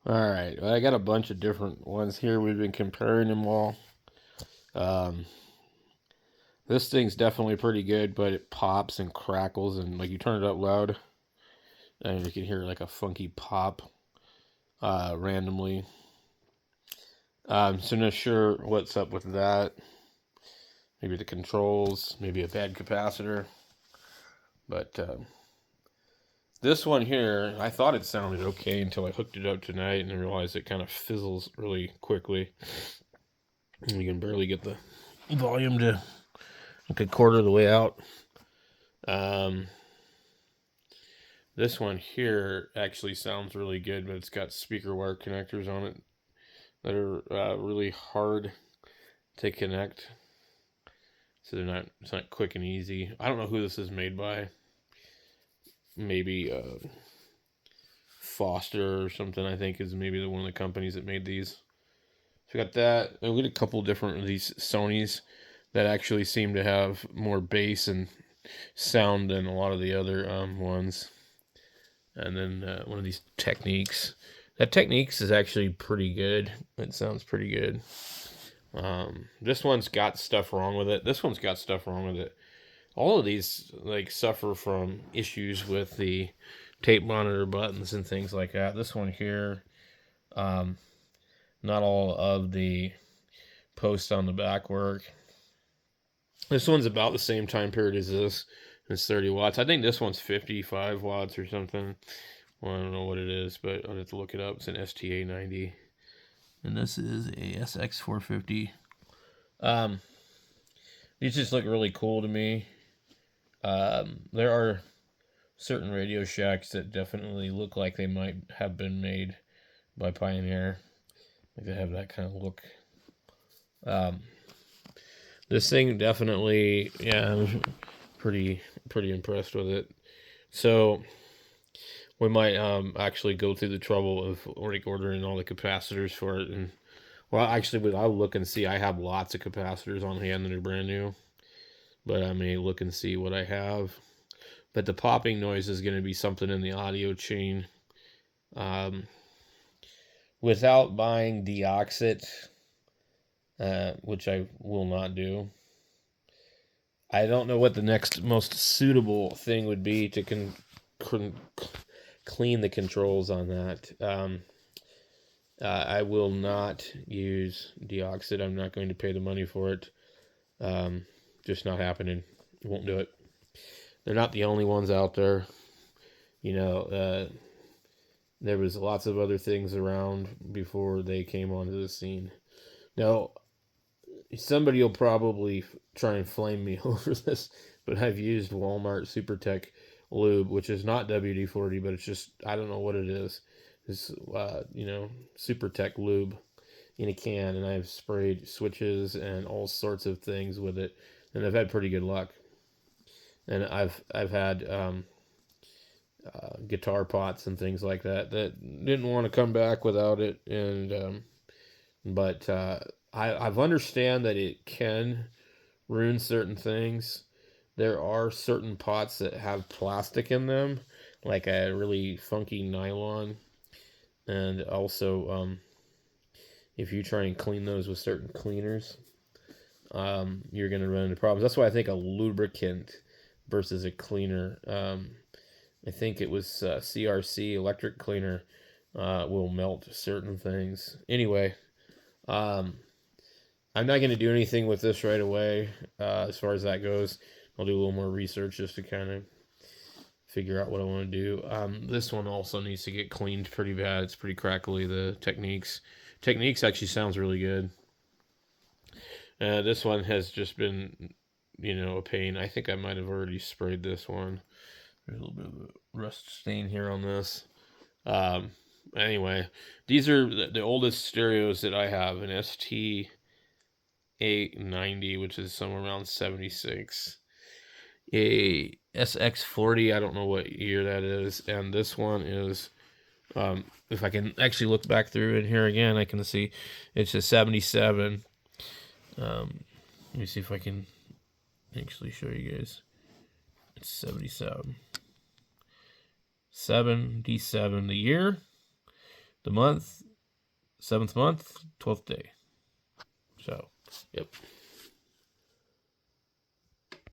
Alright, well, I got a bunch of different ones here. We've been comparing them all. Um, this thing's definitely pretty good, but it pops and crackles, and like you turn it up loud, and you can hear like a funky pop randomly. So not sure what's up with that. Maybe the controls, maybe a bad capacitor. But this one here, I thought it sounded okay until I hooked it up tonight and I realized it kind of fizzles really quickly. You can barely get the volume to like a quarter of the way out. This one here actually sounds really good, but it's got speaker wire connectors on it that are really hard to connect. So it's not quick and easy. I don't know who this is made by. Maybe Foster or something, I think, is maybe one of the companies that made these. So we got that. And we got a couple different of these Sonys that actually seem to have more bass and sound than a lot of the other ones. And then one of these Techniques. That Techniques is actually pretty good. It sounds pretty good. This one's got stuff wrong with it. This one's got stuff wrong with it. All of these like suffer from issues with the tape monitor buttons and things like that. This one here, not all of the posts on the back work. This one's about the same time period as this. It's 30 watts. I think this one's 55 watts or something. Well, I don't know what it is, but I'll have to look it up. It's an STA90. And this is a SX450. These just look really cool to me. There are certain Radio Shacks that definitely look like they might have been made by Pioneer. Like they have that kind of look. This thing definitely, yeah, I'm pretty impressed with it. So we might actually go through the trouble of ordering all the capacitors for it. And well, actually, I'll look and see. I have lots of capacitors on hand that are brand new, but I may look and see what I have. But the popping noise is going to be something in the audio chain. Without buying deoxit, which I will not do, I don't know what the next most suitable thing would be to clean the controls on that. I will not use deoxit. I'm not going to pay the money for it. Just not happening. Won't do it. They're not the only ones out there. You know, there was lots of other things around before they came onto the scene. Now, somebody will probably try and flame me over this, but I've used Walmart SuperTech lube, which is not WD-40, but it's just, I don't know what it is. It's, SuperTech lube in a can, and I've sprayed switches and all sorts of things with it, and I've had pretty good luck. And I've had guitar pots and things like that didn't want to come back without it, and but I've understand that it can ruin certain things. There are certain pots that have plastic in them, like a really funky nylon, and also if you try and clean those with certain cleaners, you're going to run into problems. That's why I think a lubricant versus a cleaner, I think it was CRC electric cleaner, will melt certain things. Anyway, I'm not going to do anything with this right away as far as that goes. I'll do a little more research just to kind of figure out what I want to do. This one also needs to get cleaned pretty bad. It's pretty crackly, the Techniques. Techniques actually sounds really good. This one has just been, a pain. I think I might have already sprayed this one. There's a little bit of a rust stain here on this. Anyway, these are the oldest stereos that I have. An ST890, which is somewhere around 76. A SX40, I don't know what year that is. And this one is, if I can actually look back through it here again, I can see it's a 77. Let me see if I can actually show you guys. It's 77. 77. The year the month, 7th month, 12th day. So, yep.